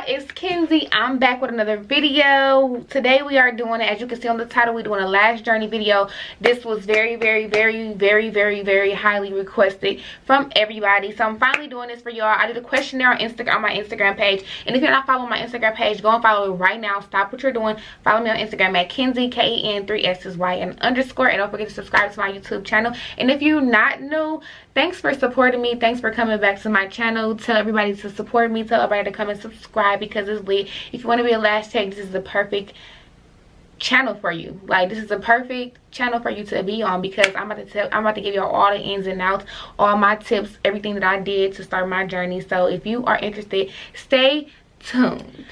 it's Kensssy. I'm back with another video. Today we are doing, as you can see on the title, we're doing a lash journey video. This was very highly requested from everybody, so I'm finally doing this for y'all. I did a questionnaire on Instagram, on my Instagram page, and if you're not following my Instagram page, go and follow it right now. Stop what you're doing, follow me on Instagram at Kensssy, Ken 3 S's Y and underscore, and don't forget to subscribe to my YouTube channel. And if you're not new, thanks for supporting me, thanks for coming back to my channel. Tell everybody to support me, tell everybody to come and subscribe because it's lit. If you want to be a lash tech, this is the perfect channel for you. Like, this is a perfect channel for you to be on, because I'm about to give y'all all the ins and outs, all my tips, everything that I did to start my journey. So if you are interested, stay tuned.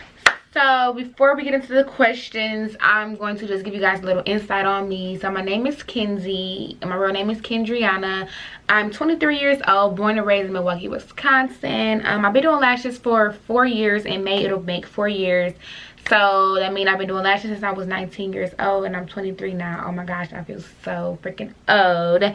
So before we get into the questions, I'm going to just give you guys a little insight on me. So my name is Kensssy, and my real name is Kendriana. I'm 23 years old, born and raised in Milwaukee, Wisconsin. I've been doing lashes for 4 years. In May, it'll make 4 years. So that means I've been doing lashes since I was 19 years old, and I'm 23 now. Oh my gosh, I feel so freaking old.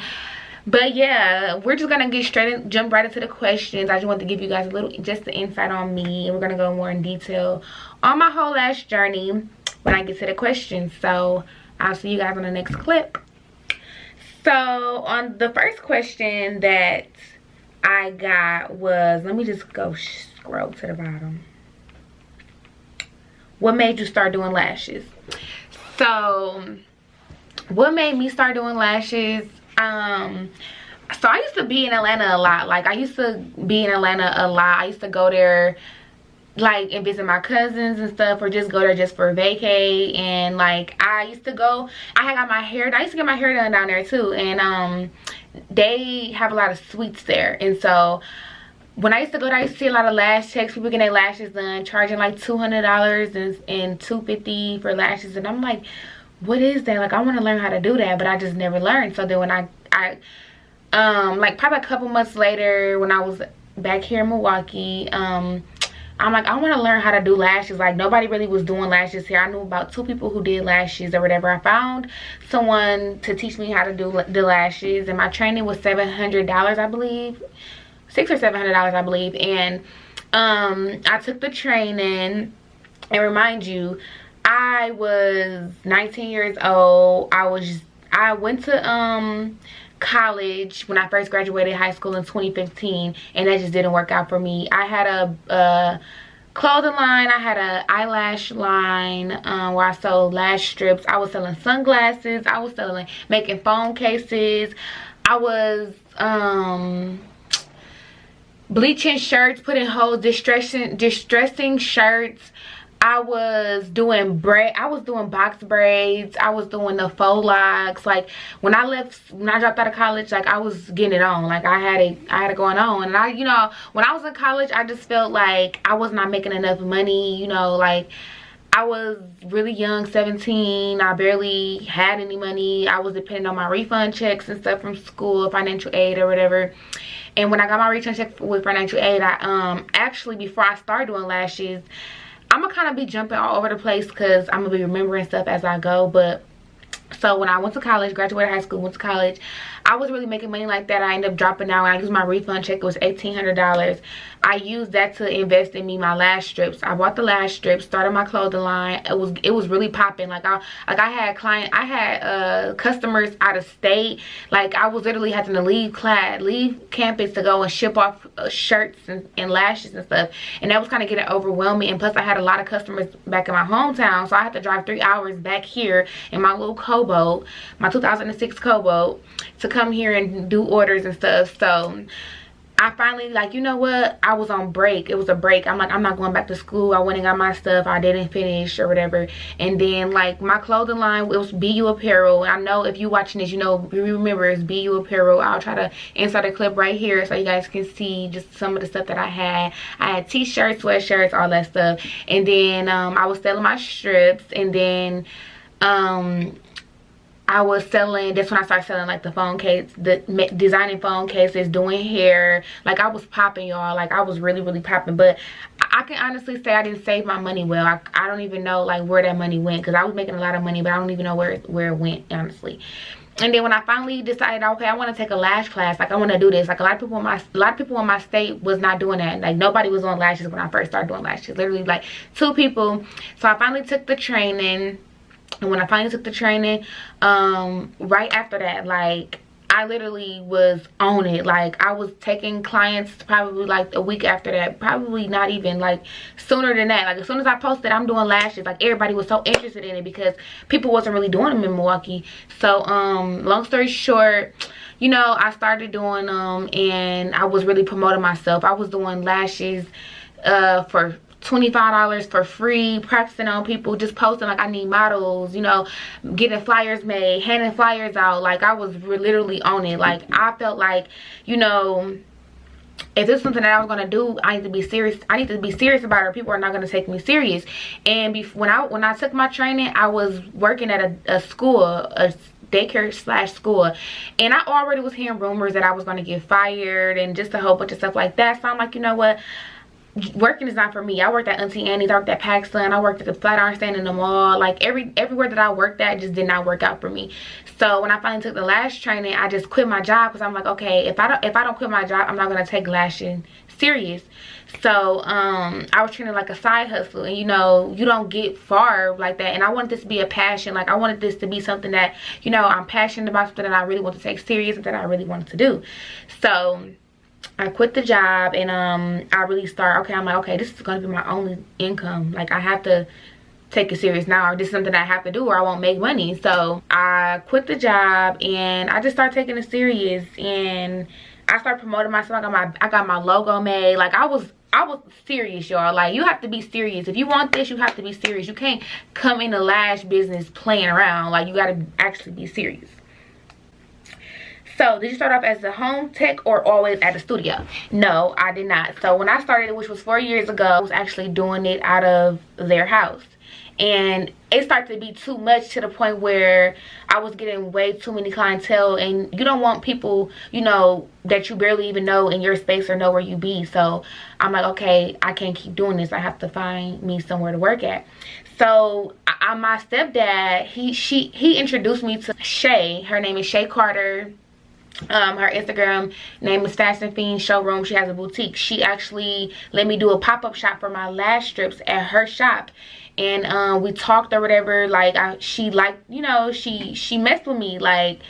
But yeah, we're just gonna get straight and jump right into the questions. I just want to give you guys a little, just the insight on me, and we're gonna go more in detail on my whole lash journey when I get to the questions. So I'll see you guys on the next clip. So on the first question that I got was, let me just go scroll to the bottom. What made you start doing lashes? So what made me start doing lashes? So I used to be in Atlanta a lot. Like, I used to be in Atlanta a lot. I used to go there like and visit my cousins and stuff, or just go there just for vacay. And like, I used to go, I used to get my hair done down there too, and they have a lot of suites there. And so when I used to go there, I used to see a lot of lash techs, people getting their lashes done, charging like $200 and $250 for lashes. And I'm like, what is that? Like, I want to learn how to do that, but I just never learned. So then when I like probably a couple months later, when I was back here in Milwaukee, I'm like, I want to learn how to do lashes. Like, nobody really was doing lashes here. I knew about 2 people who did lashes or whatever. I found someone to teach me how to do the lashes, and my training was $700, I believe, $600 or $700, I believe. And I took the training, and remind you, I was 19 years old. I went to college when I first graduated high school in 2015, and that just didn't work out for me. I had a clothing line, I had an eyelash line where I sold lash strips. I was selling sunglasses, I was making phone cases, I was bleaching shirts, putting holes, distressing shirts. I was doing box braids, I was doing the faux locks. Like, when I dropped out of college, like, I was getting it on. Like, I had it going on. And you know, when I was in college, I just felt like I was not making enough money, you know. Like, I was really young, 17. I barely had any money. I was depending on my refund checks and stuff from school, financial aid or whatever. And when I got my refund check with financial aid, I actually, before I started doing lashes, I'm gonna kind of be jumping all over the place because I'm gonna be remembering stuff as I go. But so when I went to college, graduated high school, went to college, I wasn't really making money like that. I ended up dropping out. When I used my refund check, it was $1,800. I used that to invest in my lash strips. I bought the lash strips, started my clothing line. It was really popping. Like, I had customers out of state. Like, I was literally having to leave campus to go and ship off shirts and lashes and stuff. And that was kind of getting overwhelming. And plus, I had a lot of customers back in my hometown, so I had to drive 3 hours back here in my little Cobalt, my 2006 Cobalt, to come here and do orders and stuff. So I finally, like, you know what, I was on break. It was a break. I'm like, I'm not going back to school. I went and got my stuff. I didn't finish or whatever. And then, like, my clothing line, it was BU Apparel. I know if you watching this, you know, you remember it's BU Apparel. I'll try to insert a clip right here so you guys can see just some of the stuff that I had. I had t-shirts, sweatshirts, all that stuff. And then I was selling my strips. And then I was selling, that's when I started selling like the phone case, designing phone cases, doing hair. Like, I was popping, y'all. Like, I was really popping. But I can honestly say I didn't save my money well. I don't even know like where that money went, because I was making a lot of money, but I don't even know where it went, honestly. And then when I finally decided, okay, I want to take a lash class, like I want to do this, like a lot of people in my state was not doing that. Like nobody was on lashes when I first started doing lashes, literally like 2 people. So I finally took the training, and when I finally took the training, right after that, like I literally was on it. Like I was taking clients probably like a week after that, probably not even, like sooner than that. Like as soon as I posted I'm doing lashes, like everybody was so interested in it because people wasn't really doing them in Milwaukee. So long story short, you know, I started doing them and I was really promoting myself. I was doing lashes for $25 for free, practicing on people, just posting like I need models, you know, getting flyers made, handing flyers out. Like I was literally on it. Like I felt like, you know, if it's something that I was gonna do, I need to be serious. I need to be serious about it, or people are not gonna take me serious. And when I took my training, I was working at a school, a daycare / school, and I already was hearing rumors that I was gonna get fired and just a whole bunch of stuff like that. So I'm like, you know what, working is not for me. I worked at Auntie Annie's, I worked at PacSun, I worked at the Flatiron stand in the mall. Like everywhere that I worked at just did not work out for me. So when I finally took the lash training, I just quit my job because I'm like, okay, if I don't quit my job, I'm not gonna take lashing serious. So I was treating it like a side hustle, and you know, you don't get far like that. And I wanted this to be a passion. Like I wanted this to be something that, you know, I'm passionate about, something that I really want to take serious, and that I really wanted to do. So I quit the job, and I really started, okay, I'm like, okay, this is going to be my only income. Like I have to take it serious now, or this is something that I have to do or I won't make money. So I quit the job and I just started taking it serious, and I started promoting myself. I got my logo made. Like I was serious, y'all. Like you have to be serious. If you want this, you have to be serious. You can't come in the lash business playing around. Like you got to actually be serious. So did you start off as a home tech or always at the studio? No, I did not. So when I started, which was 4 years ago, I was actually doing it out of their house. And it started to be too much, to the point where I was getting way too many clientele, and you don't want people, you know, that you barely even know in your space or know where you be. So I'm like, okay, I can't keep doing this. I have to find me somewhere to work at. So my stepdad, he introduced me to Shay. Her name is Shay Carter. Her Instagram name is Fashion Fiend Showroom. She has a boutique. She actually let me do a pop-up shop for my lash strips at her shop, and we talked or whatever. Like she liked, you know, she messed with me. Like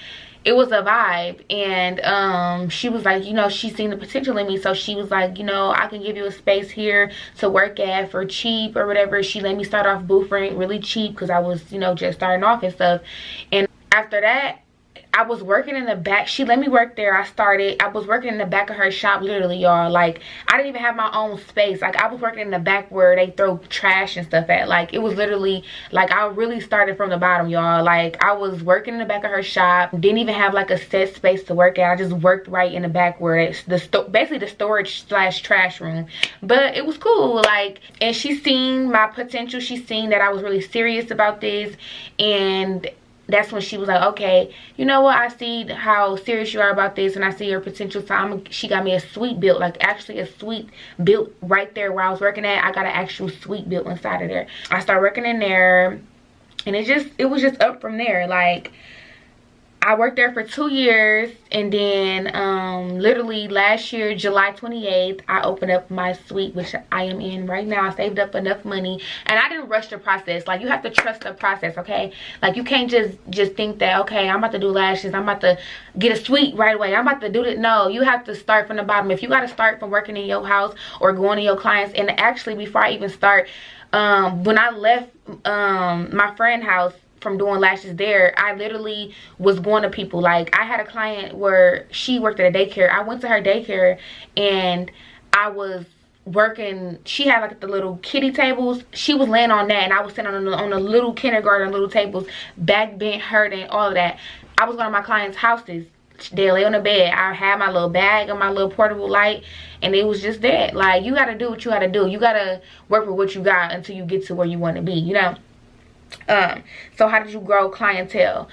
it was a vibe, and she was like, you know, she seen the potential in me. So she was like, you know, I can give you a space here to work at for cheap or whatever. She let me start off booth rent really cheap because I was, you know, just starting off and stuff. And after that, I was working in the back. She let me work there. I was working in the back of her shop, literally, y'all. Like I didn't even have my own space. Like I was working in the back where they throw trash and stuff at. Like it was literally, like I really started from the bottom, y'all. Like I was working in the back of her shop. Didn't even have like a set space to work at. I just worked right in the back where it's basically the storage / trash room. But it was cool. Like, and she seen my potential. She seen that I was really serious about this, and that's when she was like, okay, you know what, I see how serious you are about this, and I see your potential. So she got me a suite built, like actually a suite built right there where I was working at. I got an actual suite built inside of there. I started working in there, and it was just up from there. Like I worked there for 2 years, and then literally last year, July 28th, I opened up my suite, which I am in right now. I saved up enough money, and I didn't rush the process. Like you have to trust the process, okay? Like you can't just think that, okay, I'm about to do lashes, I'm about to get a suite right away, I'm about to do it. No, you have to start from the bottom. If you got to start from working in your house or going to your clients, and actually before I even start, when I left my friend's house from doing lashes there, I literally was going to people. Like I had a client where she worked at a daycare. I went to her daycare, and I was working. She had like the little kiddie tables. She was laying on that, and I was sitting on the little kindergarten little tables, back bent, hurting, all of that. I was going to my clients' houses. They lay on the bed. I had my little bag and my little portable light, and it was just that. Like you got to do what you got to do. You got to work with what you got until you get to where you want to be, you know. So how did you grow clientele?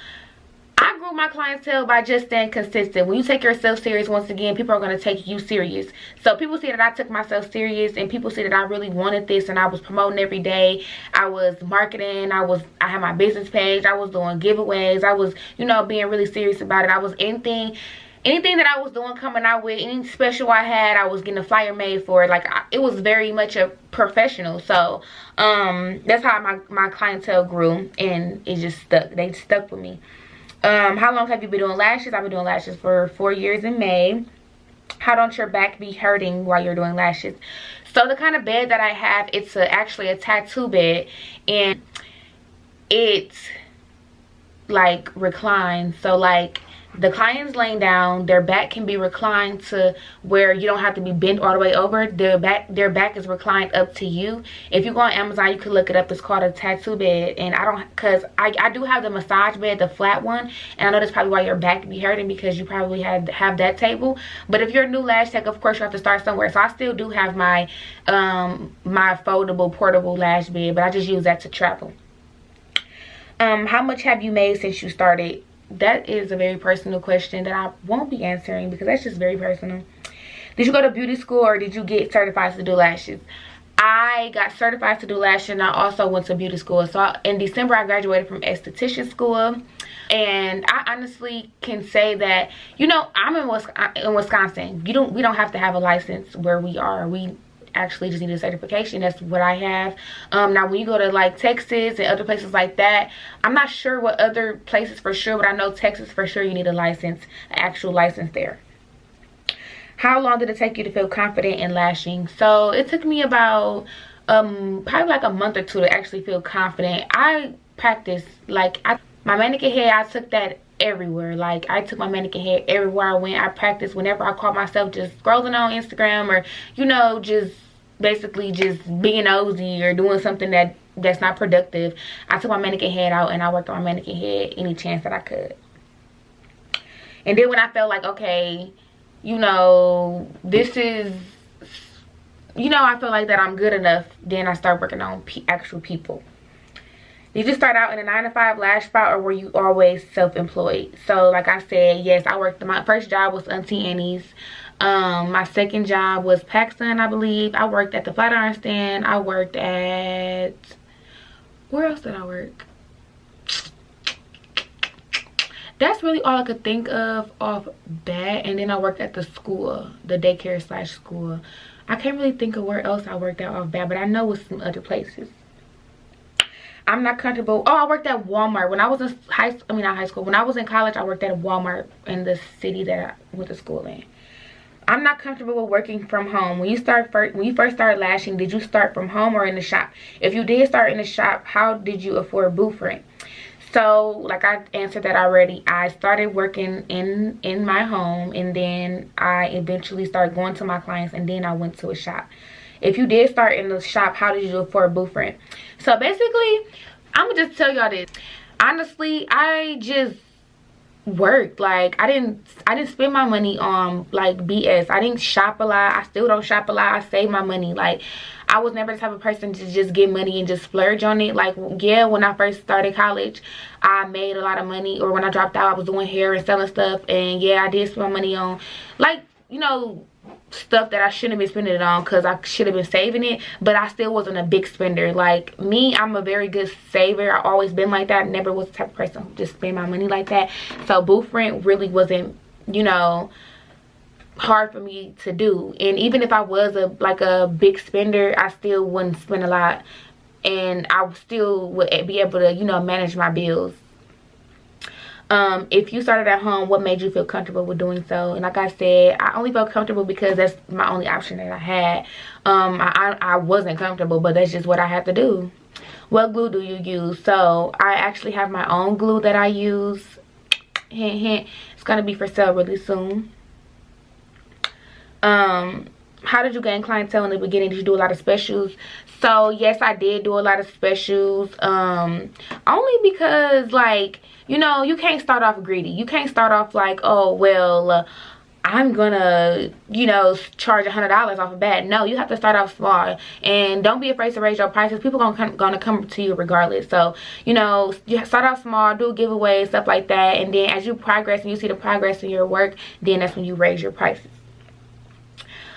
I grew my clientele by just staying consistent. When you take yourself serious, once again, people are going to take you serious. So people see that I took myself serious, and people see that I really wanted this, and I was promoting every day. I was marketing. I had my business page. I was doing giveaways. I was, you know, being really serious about it. I was anything that I was doing, coming out with, any special I had, I was getting a flyer made for it. Like, it was very much a professional. So that's how my clientele grew, and it just stuck. They stuck with me. How long have you been doing lashes? I've been doing lashes for 4 years in May. How don't your back be hurting while you're doing lashes? So the kind of bed that I have, it's actually a tattoo bed, and it's like reclined. So like, the client's laying down, their back can be reclined to where you don't have to be bent all the way over. Their back is reclined up to you. If you go on Amazon, you can look it up. It's called a tattoo bed. And I do have the massage bed, the flat one, and I know that's probably why your back be hurting, because you probably have that table. But if you're a new lash tech, of course you have to start somewhere. So I still do have my my foldable portable lash bed, but I just use that to travel. How much have you made since you started? That is a very personal question that I won't be answering, because that's just very personal. Did you go to beauty school, or did you get certified to do lashes? I got certified to do lashes, and I also went to beauty school. So in December, I graduated from Esthetician school. And I honestly can say that, you know, I'm in Wisconsin. We don't have to have a license where we are. We actually just need a certification. That's what I have. Now when you go to like Texas and other places like that, I'm not sure what other places for sure, but I know Texas for sure you need a license, an actual license there. How long did it take you to feel confident in lashing? So it took me about probably like a month or two to actually feel confident. I practiced, like, my mannequin hair, I took that everywhere. Like, I took my mannequin hair everywhere I went. I practiced whenever I caught myself just scrolling on Instagram, or, you know, just basically just being nosy or doing something that's not productive. I took my mannequin head out and I worked on my mannequin head any chance that I could. And then when I felt like, okay, you know, this is, you know, I feel like that I'm good enough, then I start working on actual people. Did you start out in a 9-to-5 lash spot, or were you always self-employed? So like I said, yes, I worked. My first job was Auntie Annie's. My second job was PacSun, I believe. I worked at the Flatiron stand. I worked at, where else did I work? That's really all I could think of off bat. And then I worked at the school, the daycare / school. I can't really think of where else I worked at off bat, but I know it's some other places. I'm not comfortable. Oh, I worked at Walmart when I was in not high school. When I was in college, I worked at a Walmart in the city that I went to school in. I'm not comfortable with working from home. When you first started lashing, did you start from home or in the shop? If you did start in the shop, how did you afford booth rent? So, like I answered that already. I started working in my home, and then I eventually started going to my clients, and then I went to a shop. If you did start in the shop, how did you afford booth rent? So basically, I'm gonna just tell y'all this. Honestly, I just worked. Like, I didn't spend my money on like BS. I didn't shop a lot. I still don't shop a lot. I save my money. Like, I was never the type of person to just get money and just splurge on it. Like, yeah, when I first started college, I made a lot of money. Or when I dropped out, I was doing hair and selling stuff. And yeah, I did spend my money on, like, you know, stuff that I shouldn't have been spending it on, because I should have been saving it. But I still wasn't a big spender. Like me, I'm a very good saver. I've always been like that. Never was the type of person who just spend my money like that. So booth rent really wasn't, you know, hard for me to do. And even if I was a big spender, I still wouldn't spend a lot, and I still would be able to, you know, manage my bills. If you started at home, what made you feel comfortable with doing so? And like I said, I only felt comfortable because that's my only option that I had. I wasn't comfortable, but that's just what I had to do. What glue do you use? So I actually have my own glue that I use. Hint, hint. It's gonna be for sale really soon. How did you gain clientele in the beginning? Did you do a lot of specials? So yes, I did do a lot of specials. Only because, like, you know, you can't start off greedy. You can't start off like, oh well, I'm gonna, you know, charge $100 off of bat. No, you have to start off small, and don't be afraid to raise your prices. People gonna come to you regardless. So, you know, you start off small, do giveaways, stuff like that, and then as you progress and you see the progress in your work, then that's when you raise your prices.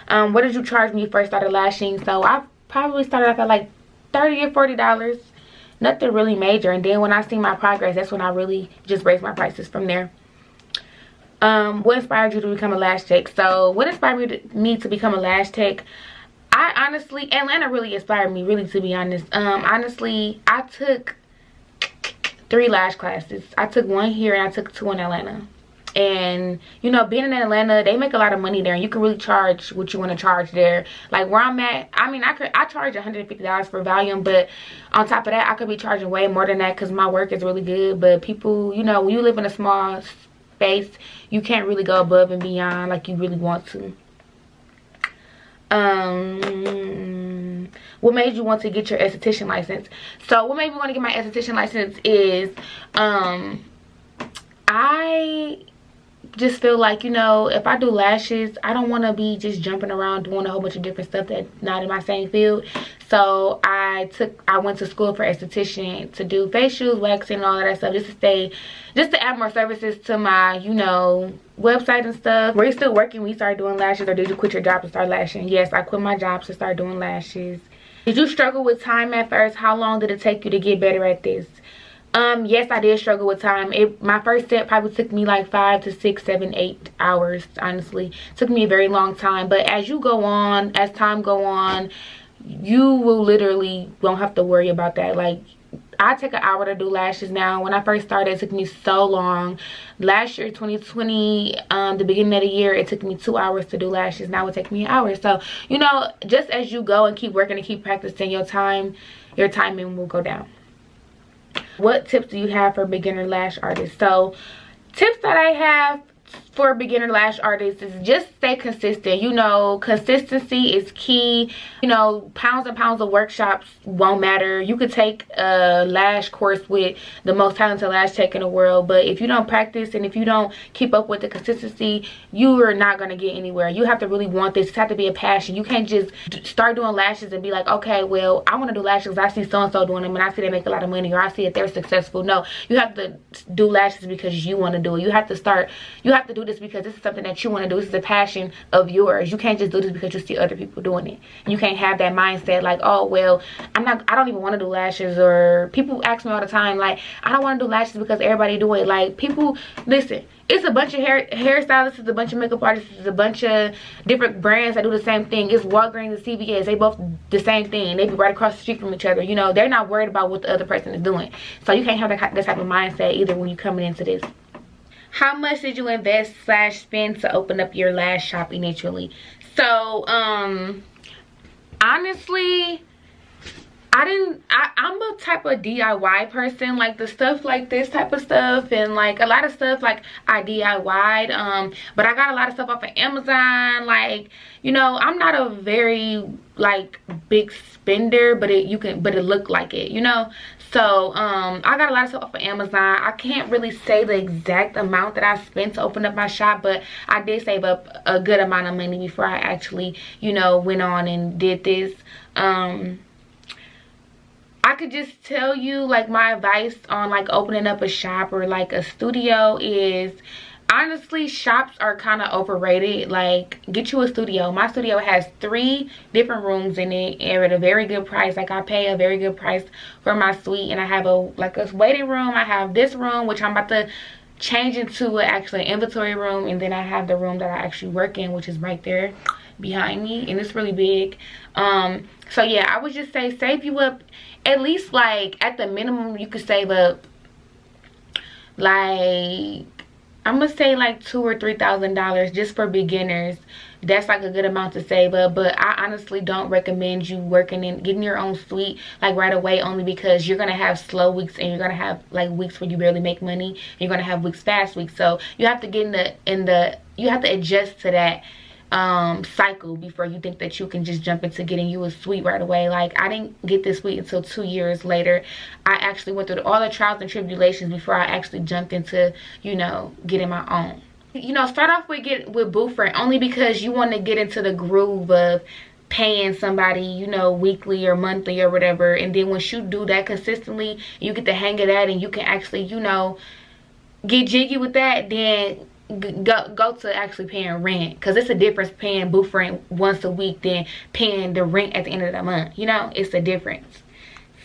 What did you charge when you first started lashing? So I probably started off at like $30 or $40, nothing really major, and then when I see my progress, that's when I really just raise my prices from there. What inspired you to become a lash tech? So what inspired me to become a lash tech? I honestly, Atlanta really inspired me, really, to be honest. Honestly, I took 3 lash classes. I took 1 here and I took 2 in Atlanta. And you know, being in Atlanta, they make a lot of money there, and you can really charge what you want to charge there. Like where I'm at, I mean, I charge $150 for volume, but on top of that, I could be charging way more than that because my work is really good. But people, you know, when you live in a small space, you can't really go above and beyond like you really want to. What made you want to get your esthetician license? So what made me want to get my esthetician license is I just feel like, you know, if I do lashes, I don't want to be just jumping around doing a whole bunch of different stuff that's not in my same field. So I went to school for esthetician to do facials, waxing, and all of that stuff, just to add more services to my, you know, website and stuff. Were you still working when you started doing lashes, or did you quit your job to start lashing? Yes, I quit my job to start doing lashes. Did you struggle with time at first? How long did it take you to get better at this? Yes, I did struggle with time. My first step probably took me like 5 to 6, 7, 8 hours, honestly. It took me a very long time. But as you go on, as time go on, you will literally won't have to worry about that. Like, I take an hour to do lashes now. When I first started, it took me so long. Last year, 2020, the beginning of the year, it took me 2 hours to do lashes. Now it takes me an hour. So, you know, just as you go and keep working and keep practicing, your timing will go down. What tips do you have for beginner lash artists? So tips that I have for beginner lash artists is just stay consistent. You know, consistency is key. You know, pounds and pounds of workshops won't matter. You could take a lash course with the most talented lash tech in the world, but if you don't practice and if you don't keep up with the consistency, you are not going to get anywhere. You have to really want this. It has to be a passion. You can't just start doing lashes and be like, okay, well, I want to do lashes. I see so-and-so doing them and I see they make a lot of money, or I see that they're successful. No, you have to do lashes because you want to do it. You have to do this because this is something that you want to do. This is a passion of yours. You can't just do this because you see other people doing it. You can't have that mindset like, oh, well, I don't even want to do lashes. Or people ask me all the time, like, I don't want to do lashes because everybody do it. Like, people, listen, it's a bunch of hairstylists, it's a bunch of makeup artists, it's a bunch of different brands that do the same thing. It's Walgreens and CVS. They both the same thing. They be right across the street from each other. You know, they're not worried about what the other person is doing. So you can't have that type of mindset either when you're coming into this. How much did you invest / spend to open up your lash shop initially? So honestly, I'm a type of DIY person. Like, the stuff like this type of stuff and like a lot of stuff like I DIY'd, but I got a lot of stuff off of Amazon. Like, you know, I'm not a very like big spender, but it looked like it, you know. So I got a lot of stuff off of Amazon. I can't really say the exact amount that I spent to open up my shop, but I did save up a good amount of money before I actually, you know, went on and did this. I could just tell you, like, my advice on like opening up a shop or like a studio is, honestly, shops are kind of overrated. Like, get you a studio. My studio has 3 different rooms in it and at a very good price. Like, I pay a very good price for my suite, and I have a waiting room. I have this room, which I'm about to change into actually an inventory room, and then I have the room that I actually work in, which is right there behind me, and it's really big. So yeah, I would just say save you up at least, like, at the minimum you could save up, like, I'm gonna say like $2,000 or $3,000 just for beginners. That's like a good amount to save up. But I honestly don't recommend you getting your own suite like right away, only because you're gonna have slow weeks and you're gonna have like weeks where you barely make money, and you're gonna have fast weeks. So you have to get you have to adjust to that cycle before you think that you can just jump into getting you a suite right away. Like, I didn't get this suite until 2 years later. I actually went through all the trials and tribulations before I actually jumped into, you know, getting my own. you know, start off with boo friend, only because you want to get into the groove of paying somebody, you know, weekly or monthly or whatever. And then once you do that consistently, you get the hang of that, and you can actually, you know, get jiggy with that. Then go to actually paying rent, because it's a difference paying boo friend once a week than paying the rent at the end of the month. You know, it's a difference.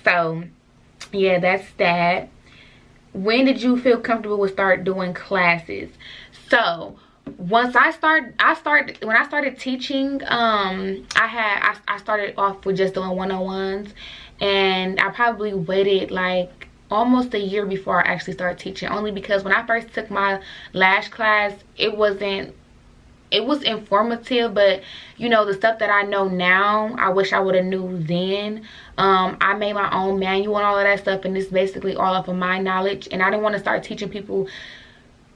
So yeah, that's that. When did you feel comfortable with start doing classes? So once when I started teaching, I started off with just doing one-on-ones, and I probably waited like almost a year before I actually started teaching, only because when I first took my lash class, it was informative, but you know, the stuff that I know now, I wish I would have knew then. I made my own manual and all of that stuff, and it's basically all off of my knowledge, and I didn't want to start teaching people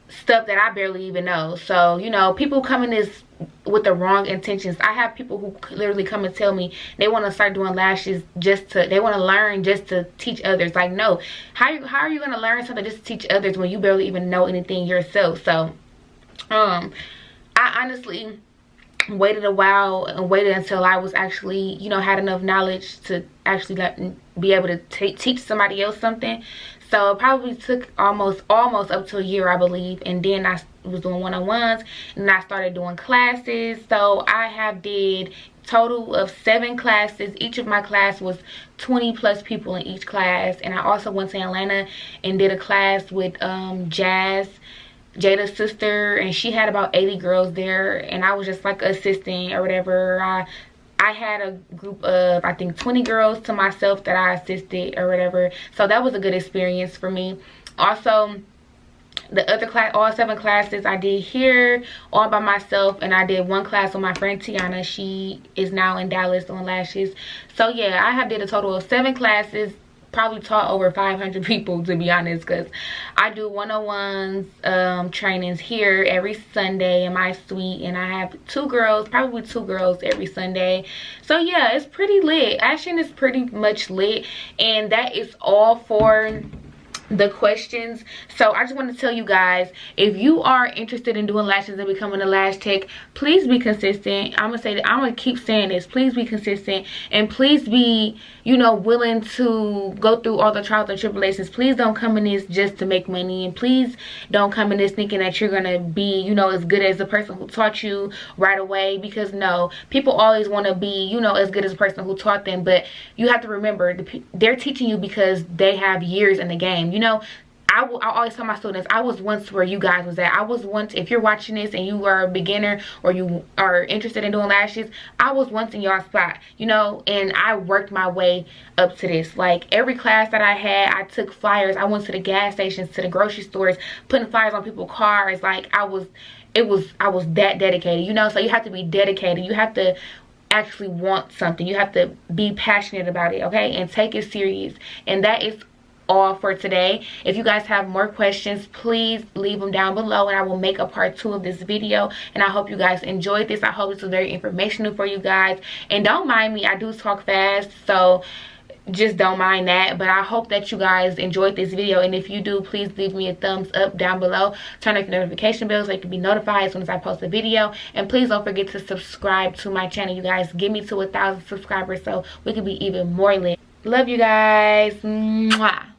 stuff that I barely even know. So, you know, people come in this with the wrong intentions. I have people who literally come and tell me they want to start doing lashes they want to learn just to teach others. Like, no, how are you going to learn something just to teach others when you barely even know anything yourself? So I honestly waited a while and waited until I was actually, you know, had enough knowledge to actually be able to teach somebody else something. So it probably took almost up to a year, I believe, and then I was doing one-on-ones, and I started doing classes. So I have did total of 7 classes. Each of my class was 20 plus people in each class. And I also went to Atlanta and did a class with Jada's sister, and she had about 80 girls there, and I was just like an assistant or whatever. I had a group of, I think, 20 girls to myself that I assisted or whatever. So that was a good experience for me. Also, the other class, all 7 classes I did here all by myself, and I did one class with my friend Tiana. She is now in Dallas doing lashes. So yeah, I have did a total of 7 classes, probably taught over 500 people, to be honest, because I do one-on-ones trainings here every Sunday in my suite, and I have probably two girls every Sunday. So yeah, it's pretty lit. Lashing is pretty much lit, and that is all for the questions. So I just want to tell you guys, if you are interested in doing lashes and becoming a lash tech, please be consistent. I'm gonna keep saying this. Please be consistent, and please be, you know, willing to go through all the trials and tribulations. Please don't come in this just to make money, and please don't come in this thinking that you're gonna be, you know, as good as the person who taught you right away, because no, people always want to be, you know, as good as the person who taught them. But you have to remember, they're teaching you because they have years in the game. You know, I always tell my students, I was once where you guys was at. I was once, if you're watching this and you are a beginner or you are interested in doing lashes, I was once in your spot, you know, and I worked my way up to this. Like, every class that I had, I took flyers. I went to the gas stations, to the grocery stores, putting flyers on people's cars. Like, I was that dedicated, you know. So you have to be dedicated. You have to actually want something. You have to be passionate about it, okay, and take it serious. And that is all for today. If you guys have more questions, please leave them down below, and I will make a part 2 of this video. And I hope you guys enjoyed this. I hope this was very informational for you guys, and don't mind me, I do talk fast, so just don't mind that. But I hope that you guys enjoyed this video, and if you do, please leave me a thumbs up down below. Turn on the notification bell so you can be notified as soon as I post a video, and please don't forget to subscribe to my channel. You guys, get me to 1,000 subscribers so we can be even more lit. Love you guys. Mwah.